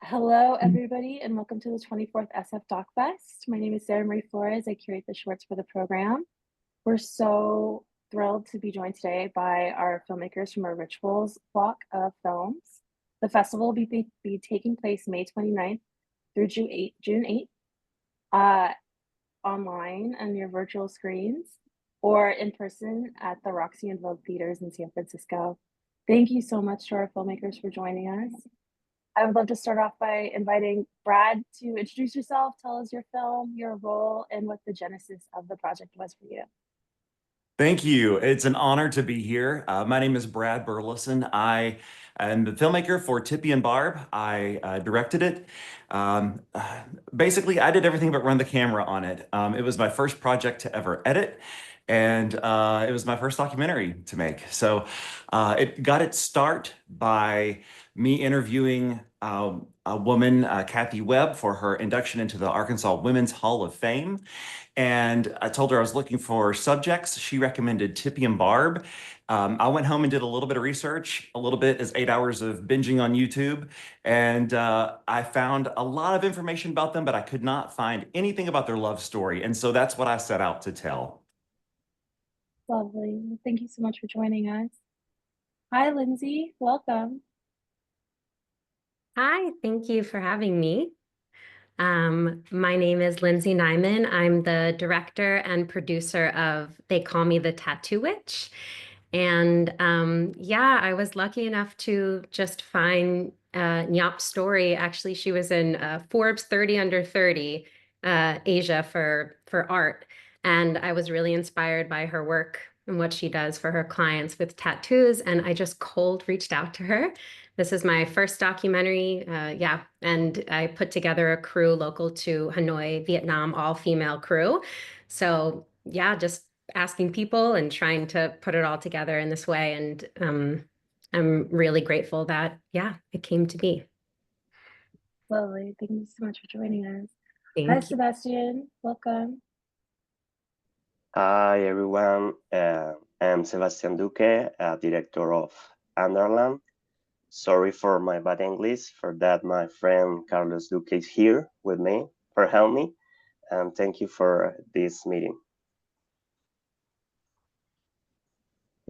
Hello, everybody, and welcome to the 24th SF Doc Fest. My name is Sarah Marie Flores. I curate the shorts for the program. We're so thrilled to be joined today by our filmmakers from our Rituals block of films. The festival will be taking place May 29th through June 8th, online on your virtual screens or in person at the Roxy and Vogue theaters in San Francisco. Thank you so much to our filmmakers for joining us. I would love to start off by inviting Brad to introduce yourself, tell us your film, your role, and what the genesis of the project was for you. Thank you. It's an honor to be here. My name is Brad Burleson. I am the filmmaker for Tippy and Barb. I directed it. Um, uh, Basically, I did everything but run the camera on it. It was my first project to ever edit, and it was my first documentary to make. So it got its start by me interviewing a woman, Kathy Webb, for her induction into the Arkansas Women's Hall of Fame. And I told her I was looking for subjects. She recommended Tippy and Barb. I went home and did a little bit of research. A little bit is 8 hours of binging on YouTube. And I found a lot of information about them, but I could not find anything about their love story. And so that's what I set out to tell. Lovely. Thank you so much for joining us. Hi, Lindsay. Welcome. Hi, thank you for having me. My name is Lindsay Nyman. I'm the director and producer of They Call Me the Tattoo Witch. And yeah, I was lucky enough to just find Nyap's story. Actually, she was in Forbes 30 Under 30 Asia for art. And I was really inspired by her work and what she does for her clients with tattoos. And I just cold reached out to her. This is my first documentary, yeah, and I put together a crew local to Hanoi, Vietnam, all-female crew. So yeah, just asking people and trying to put it all together in this way. And I'm really grateful that, yeah, it came to be. Lovely. Thank you so much for joining us. Hi, Thank you. Sebastian. Welcome. Hi everyone, I'm Sebastian Duque, director of Underland. Sorry for my bad English, for that my friend Carlos Duque is here with me for help me, and thank you for this meeting.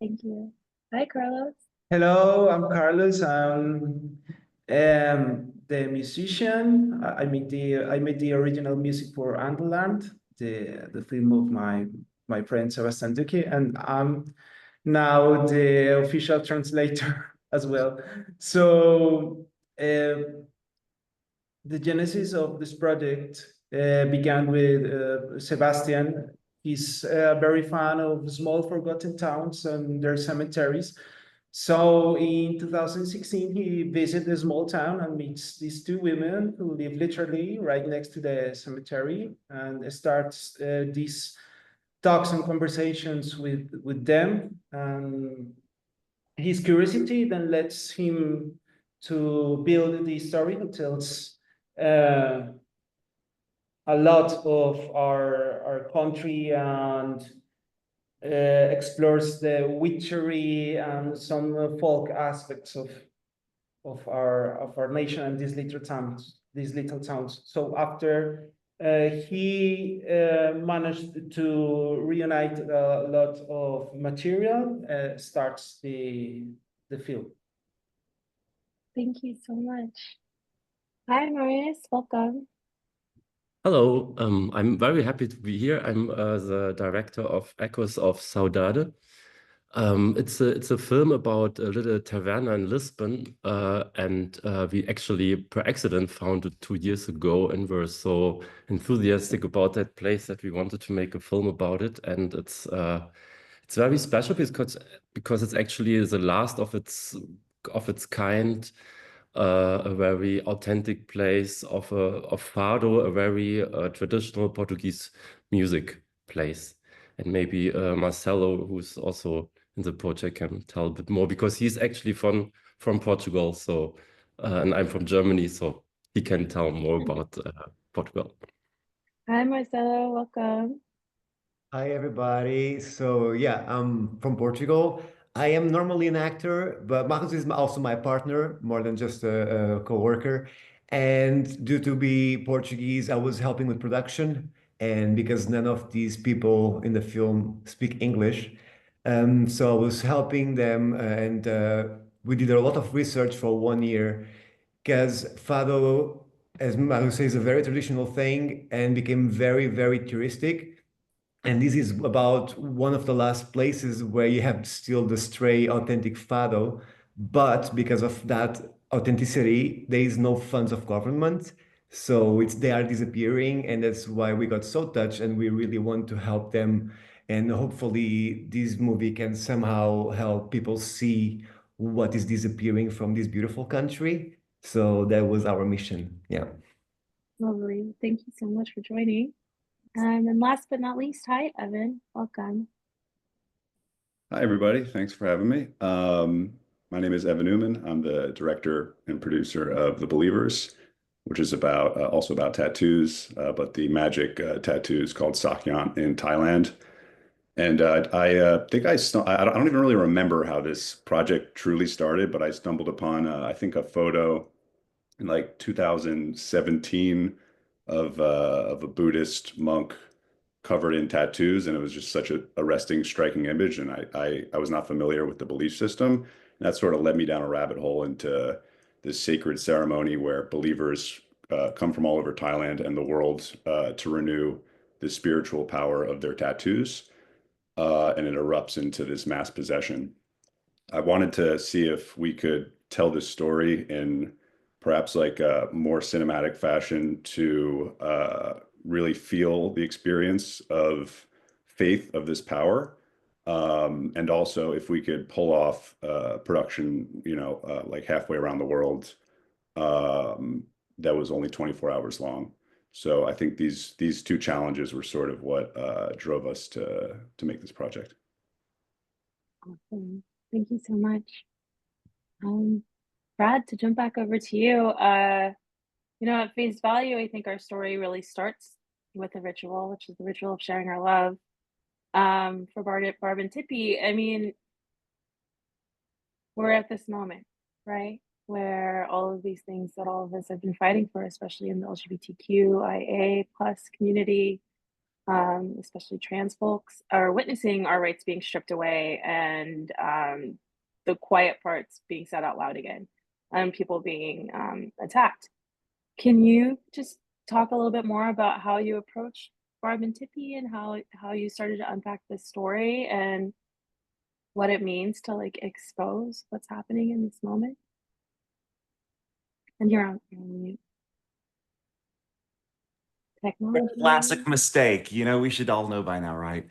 Thank you. Hi, Carlos. Hello, I'm Carlos. I'm the musician. I made the original music for Underland, the film of my friend Sebastian Duque, and I'm now the official translator as well. So the genesis of this project began with Sebastian. He's a very fan of small forgotten towns and their cemeteries. So in 2016, he visited a small town and meets these two women who live literally right next to the cemetery, and starts these talks and conversations with them. And his curiosity then leads him to build the story that tells uh, a lot of our country and explores the witchery and some folk aspects of our nation and these little towns. So after he managed to reunite a lot of material, starts the film. Thank you so much. Hi, Marius. Welcome. Hello, I'm very happy to be here. I'm the director of Echoes of Saudade. It's a film about a little taverna in Lisbon, and we actually, per accident, found it 2 years ago, and were so enthusiastic about that place that we wanted to make a film about it. And it's very special because it's actually the last of its kind, a very authentic place of fado, a very traditional Portuguese music place. And maybe Marcelo, who's also in the project, can tell a bit more because he's actually from Portugal, so and I'm from Germany, so he can tell more about Portugal. Hi, Marcelo. Welcome. Hi, everybody. So, yeah, I'm from Portugal. I am normally an actor, but Marcos is also my partner, more than just a co-worker. And due to be Portuguese, I was helping with production. And because none of these people in the film speak English, so I was helping them, and we did a lot of research for 1 year because Fado, as I would say, is a very traditional thing and became very, very touristic. And this is about one of the last places where you have still the stray authentic Fado, but because of that authenticity, there is no funds of government. So they are disappearing, and that's why we got so touched, and we really want to help them. And hopefully this movie can somehow help people see what is disappearing from this beautiful country. So that was our mission. Yeah. Lovely. Thank you so much for joining. And last but not least, hi, Evan. Welcome. Hi, everybody. Thanks for having me. My name is Evan Newman. I'm the director and producer of The Believers, which is about also about tattoos, but the magic tattoos called Sakyan in Thailand. And I think I don't even really remember how this project truly started, but I stumbled upon I think a photo in like 2017 of a Buddhist monk covered in tattoos, and it was just such a arresting, striking image. And I was not familiar with the belief system. And that sort of led me down a rabbit hole into this sacred ceremony where believers come from all over Thailand and the world to renew the spiritual power of their tattoos. And it erupts into this mass possession. I wanted to see if we could tell this story in perhaps like a more cinematic fashion to really feel the experience of faith of this power. And also if we could pull off production, like halfway around the world, that was only 24 hours long. So I think these two challenges were sort of what drove us to make this project. Awesome. Thank you so much. Brad, to jump back over to you, at face value, I think our story really starts with a ritual, which is the ritual of sharing our love. For Barb and Tippy, I mean, we're at this moment, right? Where all of these things that all of us have been fighting for, especially in the LGBTQIA plus community, especially trans folks, are witnessing our rights being stripped away and the quiet parts being said out loud again, and people being attacked. Can you just talk a little bit more about how you approached Barb and Tippy and how you started to unpack this story and what it means to like expose what's happening in this moment? And you're on mute. Technology. Classic mistake. We should all know by now, right?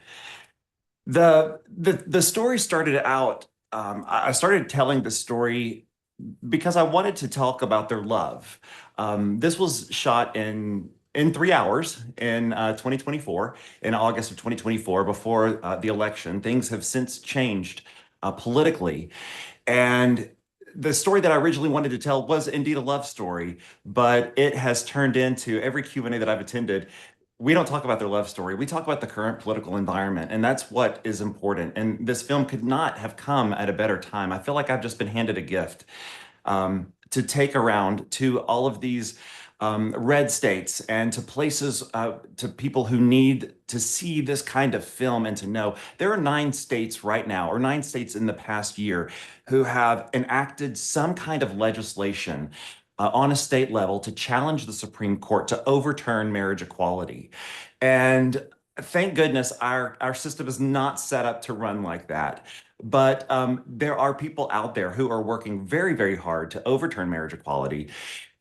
The story started out, I started telling the story because I wanted to talk about their love. This was shot in 3 hours in 2024, in August of 2024, before the election. Things have since changed politically. And the story that I originally wanted to tell was indeed a love story, but it has turned into every Q&A that I've attended. We don't talk about their love story. We talk about the current political environment, and that's what is important. And this film could not have come at a better time. I feel like I've just been handed a gift to take around to all of these red states and to places, to people who need to see this kind of film and to know there are 9 states right now, or 9 states in the past year, who have enacted some kind of legislation on a state level to challenge the Supreme Court to overturn marriage equality. And thank goodness our system is not set up to run like that. But there are people out there who are working very, very hard to overturn marriage equality.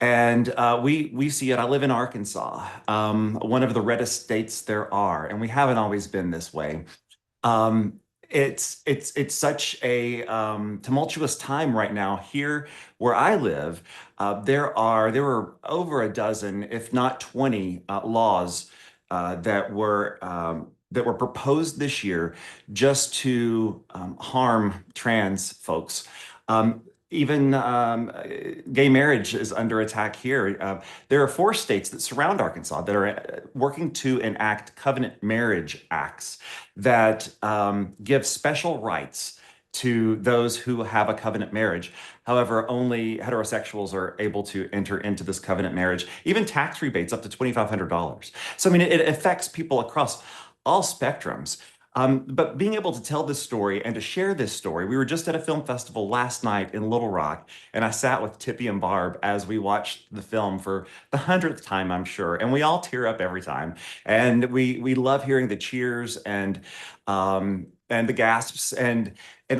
And we see it. I live in Arkansas, one of the reddest states there are, and we haven't always been this way. It's such a tumultuous time right now here where I live. There were over a dozen, if not 20, laws that were proposed this year just to harm trans folks. Even gay marriage is under attack here. There are 4 states that surround Arkansas that are working to enact covenant marriage acts that give special rights to those who have a covenant marriage. However, only heterosexuals are able to enter into this covenant marriage, even tax rebates up to $2,500. So, I mean, it affects people across all spectrums. But being able to tell this story and to share this story, we were just at a film festival last night in Little Rock, and I sat with Tippy and Barb as we watched the film for the 100th time, I'm sure, and we all tear up every time. And we love hearing the cheers and the gasps and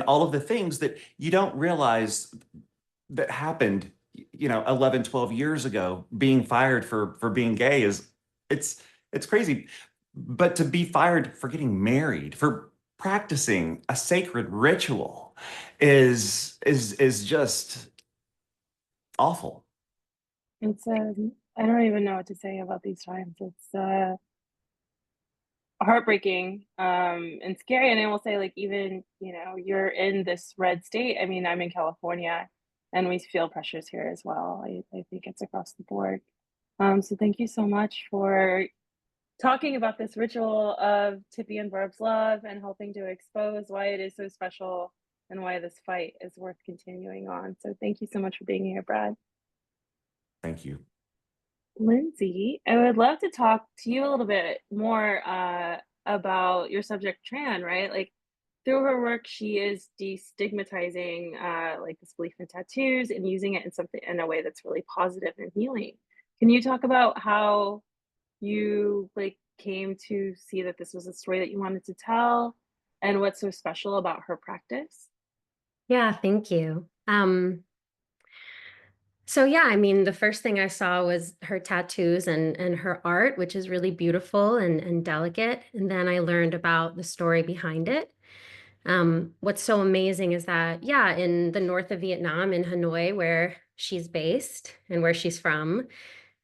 all of the things that you don't realize that happened, 11, 12 years ago. Being fired for being gay it's crazy. But to be fired for getting married, for practicing a sacred ritual is just awful. It's I don't even know what to say about these times. It's heartbreaking and scary. And I will say, like, even you're in this red state. I mean, I'm in California, and we feel pressures here as well. I think it's across the board. So thank you so much for talking about this ritual of Tippy and Barb's love and helping to expose why it is so special and why this fight is worth continuing on. So thank you so much for being here, Brad. Thank you. Lindsay, I would love to talk to you a little bit more about your subject, Tran, right? Like, through her work, she is destigmatizing like this belief in tattoos and using it in a way that's really positive and healing. Can you talk about how you came to see that this was a story that you wanted to tell and what's so special about her practice? Yeah, thank you. So yeah, I mean, the first thing I saw was her tattoos and her art, which is really beautiful and delicate. And then I learned about the story behind it. What's so amazing is that, yeah, in the north of Vietnam, in Hanoi, where she's based and where she's from,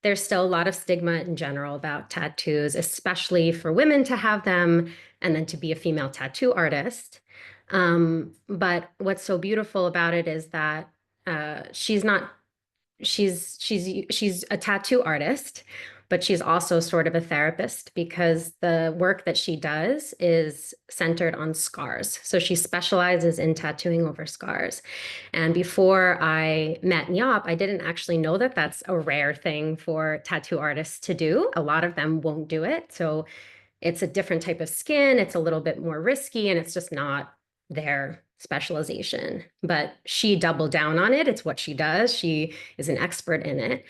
there's still a lot of stigma in general about tattoos, especially for women to have them and then to be a female tattoo artist. But what's so beautiful about it is that she's a tattoo artist, but she's also sort of a therapist because the work that she does is centered on scars. So she specializes in tattooing over scars. And before I met Nyap, I didn't actually know that that's a rare thing for tattoo artists to do. A lot of them won't do it. So it's a different type of skin. It's a little bit more risky, and it's just not their specialization. But she doubled down on it. It's what she does. She is an expert in it.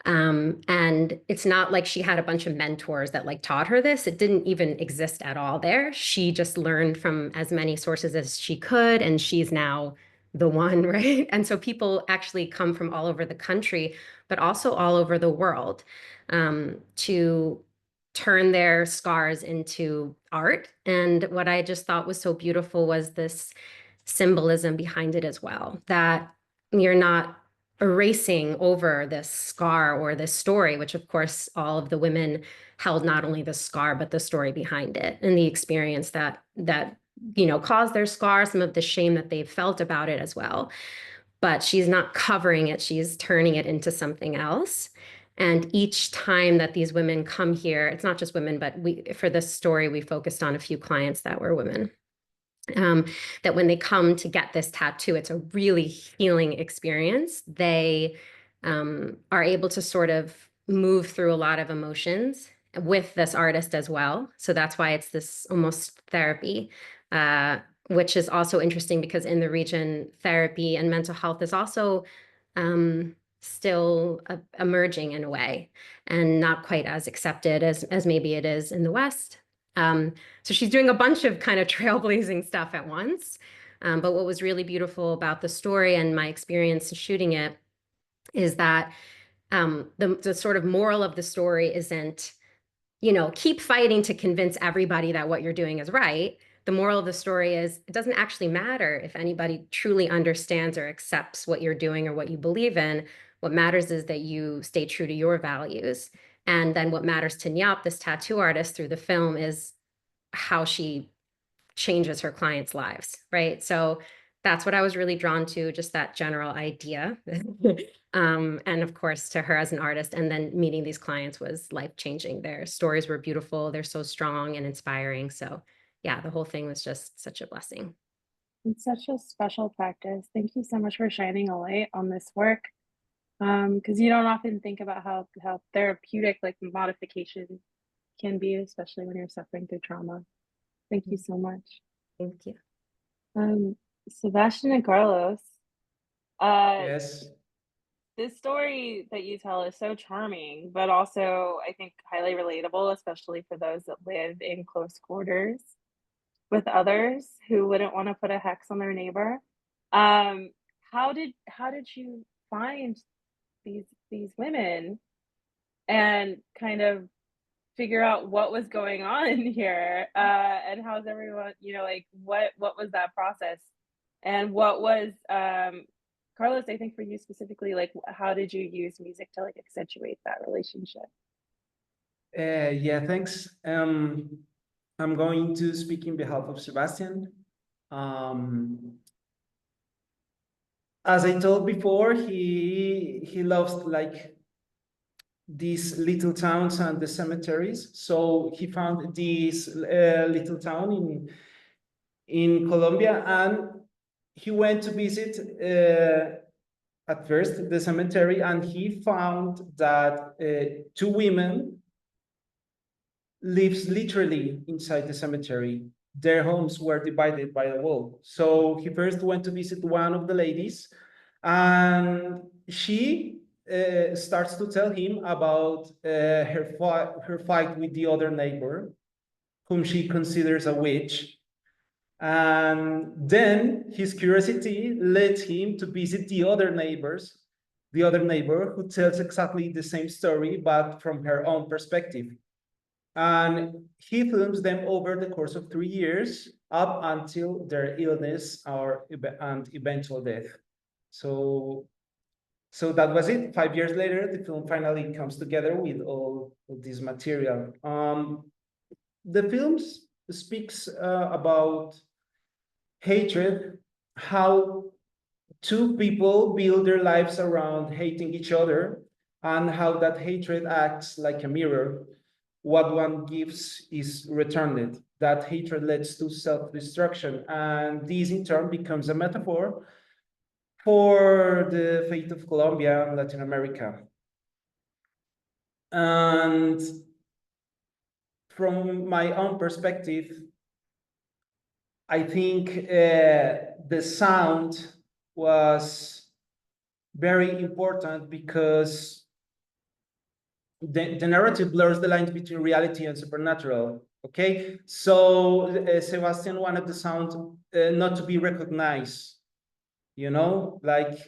And it's not like she had a bunch of mentors that taught her this. It didn't even exist at all there. She just learned from as many sources as she could, and she's now the one, right? And so people actually come from all over the country, but also all over the world, to turn their scars into art. And what I just thought was so beautiful was this symbolism behind it as well, that you're not erasing over this scar or this story, which of course all of the women held not only the scar, but the story behind it and the experience that caused their scar, some of the shame that they've felt about it as well. But she's not covering it, she's turning it into something else. And each time that these women come here, it's not just women, but for this story, we focused on a few clients that were women. That when they come to get this tattoo, it's a really healing experience. They are able to sort of move through a lot of emotions with this artist as well. So that's why it's this almost therapy, which is also interesting because in the region, therapy and mental health is also still emerging in a way and not quite as accepted as maybe it is in the West. So she's doing a bunch of kind of trailblazing stuff at once. But what was really beautiful about the story and my experience shooting it is that the sort of moral of the story isn't, keep fighting to convince everybody that what you're doing is right. The moral of the story is it doesn't actually matter if anybody truly understands or accepts what you're doing or what you believe in. What matters is that you stay true to your values. And then what matters to Nyap, this tattoo artist, through the film is how she changes her clients' lives, right? So that's what I was really drawn to, just that general idea. And of course, to her as an artist, and then meeting these clients was life-changing. Their stories were beautiful. They're so strong and inspiring. So yeah, the whole thing was just such a blessing. It's such a special practice. Thank you so much for shining a light on this work. Because you don't often think about how therapeutic like modification can be, especially when you're suffering through trauma. Thank you so much. Thank you. Sebastian and Carlos, Yes. this story that you tell is so charming, but also I think highly relatable, especially for those that live in close quarters with others who wouldn't want to put a hex on their neighbor. How did you find these women and kind of figure out what was going on here? And how's everyone, like what was that process? And what was Carlos, I think for you specifically, like how did you use music to like accentuate that relationship? Yeah, thanks. I'm going to speak in behalf of Sebastian. As I told before, he loves like these little towns and the cemeteries. So he found this little town in Colombia, and he went to visit at first the cemetery, and he found that two women lives literally inside the cemetery. Their homes were divided by a wall. So he first went to visit one of the ladies, and she starts to tell him about her fight with the other neighbor, whom she considers a witch. And then his curiosity led him to visit the other neighbor who tells exactly the same story, but from her own perspective. And he films them over the course of 3 years up until their illness and eventual death. So that was it. 5 years later, the film finally comes together with all of this material. The film speaks about hatred, how two people build their lives around hating each other, and how that hatred acts like a mirror. What one gives is returned. That hatred leads to self-destruction, and this in turn becomes a metaphor for the fate of Colombia and Latin America. And from my own perspective, I think the sound was very important because the narrative blurs the lines between reality and supernatural. Okay, so Sebastian wanted the sound not to be recognized. Like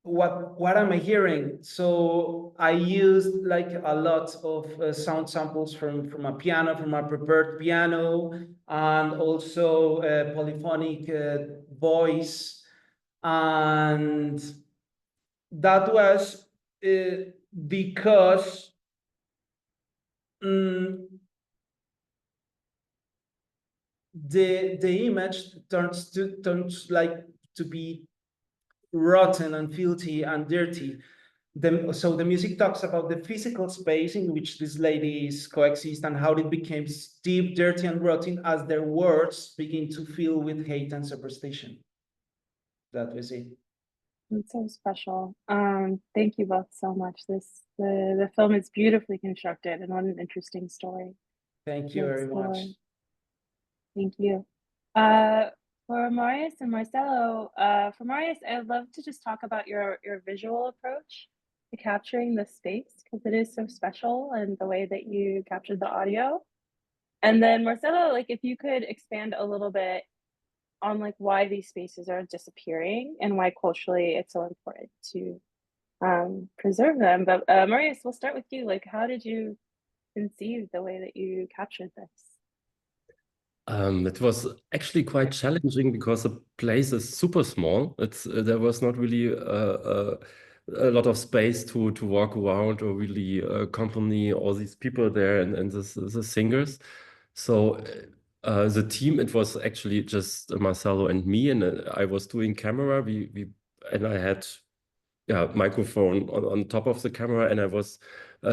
what am I hearing? So I used like a lot of sound samples from a piano, from a prepared piano, and also polyphonic voice, and that was because the image turns like to be rotten and filthy and dirty. So the music talks about the physical space in which these ladies coexist and how it becomes deep, dirty, and rotten as their words begin to fill with hate and superstition. That was it. It's so special. Thank you both so much. The film is beautifully constructed, and what an interesting story. Thank you very much. Thank you. For Marius and Marcelo, for Marius, I'd love to just talk about your visual approach to capturing the space, because it is so special, and the way that you captured the audio. And then Marcelo, like if you could expand a little bit on like why these spaces are disappearing and why culturally it's so important to preserve them. But Marius, we'll start with you. Like, how did you conceive the way that you captured this? It was actually quite challenging because the place is super small. There was not really a lot of space to walk around or really accompany all these people there and the singers. So the team, it was actually just Marcelo and me, and I was doing camera. And I had microphone on top of the camera, and I was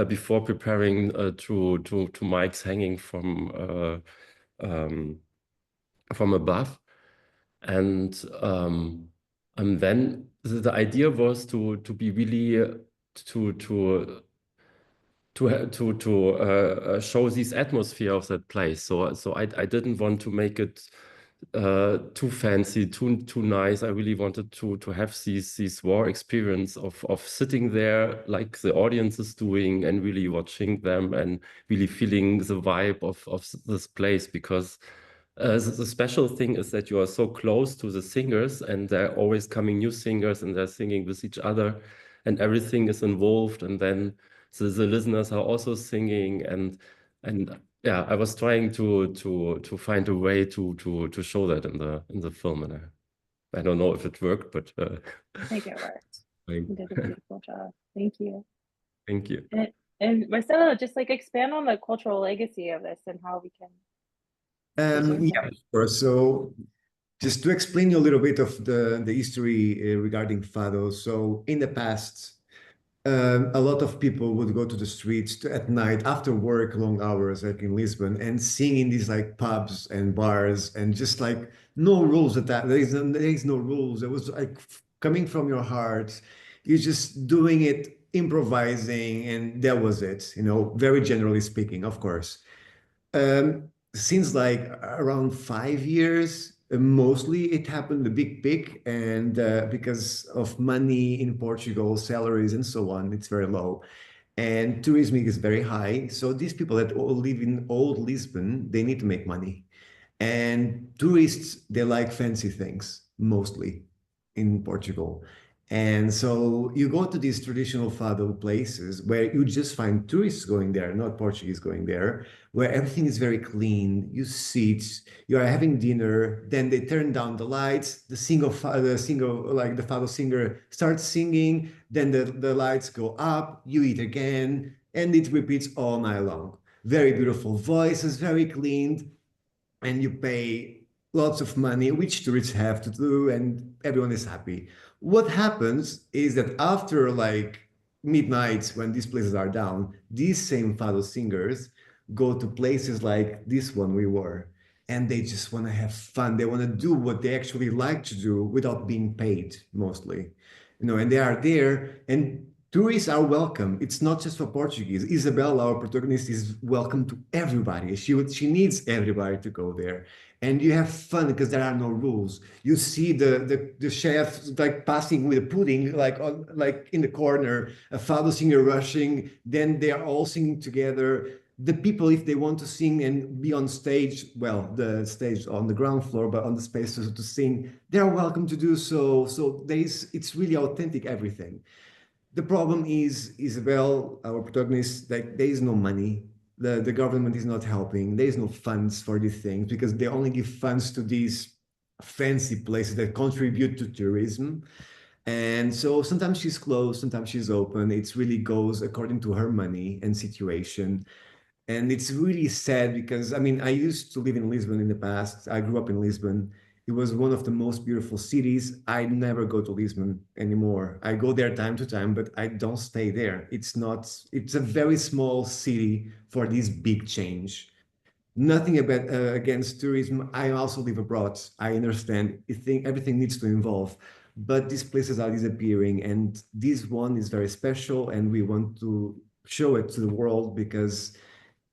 before preparing to mics hanging from above. And then the idea was to be really to show this atmosphere of that place. So I didn't want to make it too fancy, too nice. I really wanted to have these war experience of sitting there like the audience is doing and really watching them and really feeling the vibe of this place, because the special thing is that you are so close to the singers and there are always coming new singers and they're singing with each other and everything is involved, and then the listeners are also singing, and yeah, I was trying to find a way to show that in the film, and I don't know if it worked, but I think it worked. thank You did a beautiful job. Thank you. thank you. And Marcelo, just like expand on the cultural legacy of this and how we can preserve Yeah, that. sure. So just to explain you a little bit of the history regarding Fado. So in the past, a lot of people would go to the streets at night after work, long hours, like in Lisbon, and sing in these like pubs and bars, and just like no rules at that. There is no rules. It was like coming from your heart. You're just doing it, improvising, and that was it. You know, very generally speaking, of course. Since like around 5 years, mostly it happened a big peak, and because of money in Portugal, salaries and so on, it's very low, and tourism is very high. So these people that all live in old Lisbon, they need to make money, and tourists, they like fancy things mostly in Portugal. And so you go to these traditional fado places where you just find tourists going there, not Portuguese going there, where everything is very clean. You sit, you are having dinner, then they turn down the lights, the fado singer starts singing, then the lights go up, you eat again, and it repeats all night long. Very beautiful voices, very clean, and you pay lots of money, which tourists have to do, and everyone is happy. What happens is that after like midnight, when these places are down, these same fado singers go to places like this one we were, and they just want to have fun. They want to do what they actually like to do without being paid, mostly. You know, and they are there, and tourists are welcome. It's not just for Portuguese. Isabel, our protagonist, is welcome to everybody. She needs everybody to go there, and you have fun because there are no rules. You see the chef like passing with a pudding like in the corner, a fado singer rushing. Then they are all singing together. The people, if they want to sing and be on stage, well, the stage on the ground floor, but on the space to sing, they are welcome to do so. So it's really authentic, everything. The problem is Isabel, our protagonist, like there is no money. The government is not helping. There is no funds for these things because they only give funds to these fancy places that contribute to tourism. And so sometimes she's closed, sometimes she's open. It really goes according to her money and situation. And it's really sad because, I mean, I used to live in Lisbon in the past. I grew up in Lisbon. It was one of the most beautiful cities. I never go to Lisbon anymore. I go there time to time, but I don't stay there. It's a very small city for this big change. Nothing against tourism. I also live abroad. I understand. I think everything needs to evolve, but these places are disappearing, and this one is very special, and we want to show it to the world because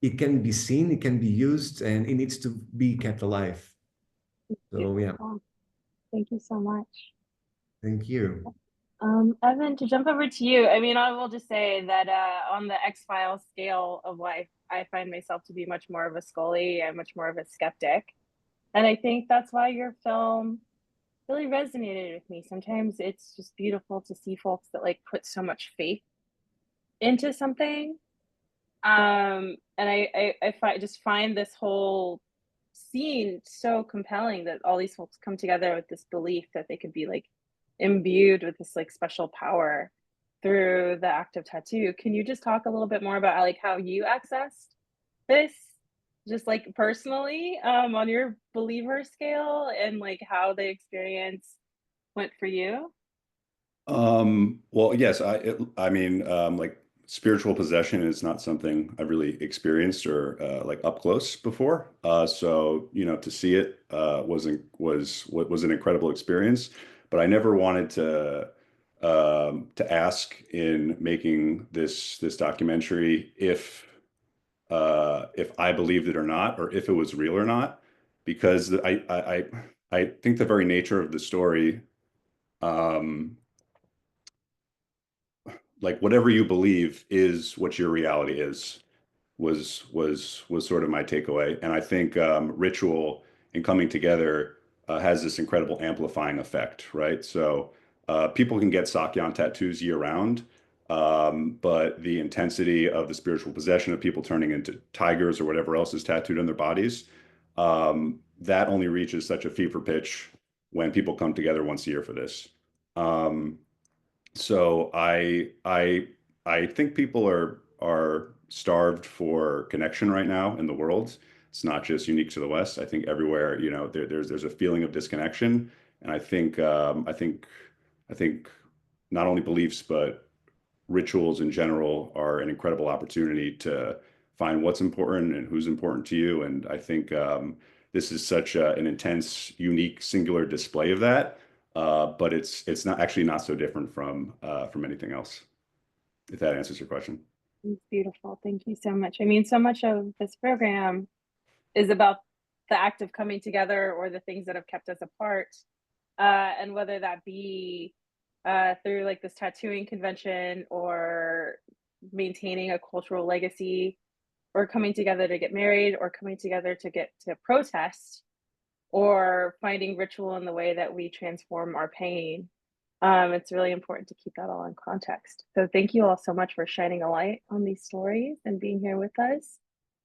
it can be seen, it can be used, and it needs to be kept alive. So yeah, Thank you so much. thank you. Evan, to jump over to you, I mean, I will just say that on the X-Files scale of life, I find myself to be much more of a Scully and much more of a skeptic. And I think that's why your film really resonated with me. Sometimes it's just beautiful to see folks that like put so much faith into something. And I just find this whole scene so compelling that all these folks come together with this belief that they could be like imbued with this like special power through the act of tattoo. Can you just talk a little bit more about like how you accessed this just like personally on your believer scale and like how the experience went for you? Well, yes, I mean, like spiritual possession is not something I've really experienced or like up close before. So, you know, to see it was an incredible experience. But I never wanted to ask in making this documentary if I believed it or not, or if it was real or not, because I think the very nature of the story, like whatever you believe is what your reality is, was sort of my takeaway. And I think ritual and coming together has this incredible amplifying effect, right? So people can get Sakyan tattoos year round, but the intensity of the spiritual possession of people turning into tigers or whatever else is tattooed on their bodies, that only reaches such a fever pitch when people come together once a year for this. So I think people are starved for connection right now in the world. It's not just unique to the West. I think everywhere, you know, there's a feeling of disconnection, and I think not only beliefs but rituals in general are an incredible opportunity to find what's important and who's important to you. And I think this is such an intense, unique, singular display of that. But it's not actually not so different from anything else, if that answers your question. It's beautiful. Thank you so much. I mean, so much of this program is about the act of coming together or the things that have kept us apart. And whether that be through like this tattooing convention or maintaining a cultural legacy or coming together to get married or coming together to get to protest or finding ritual in the way that we transform our pain. It's really important to keep that all in context. So thank you all so much for shining a light on these stories and being here with us.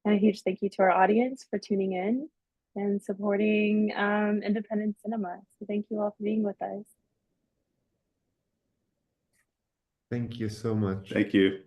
And a huge thank you to our audience for tuning in and supporting independent cinema. So thank you all for being with us. Thank you so much. Thank you.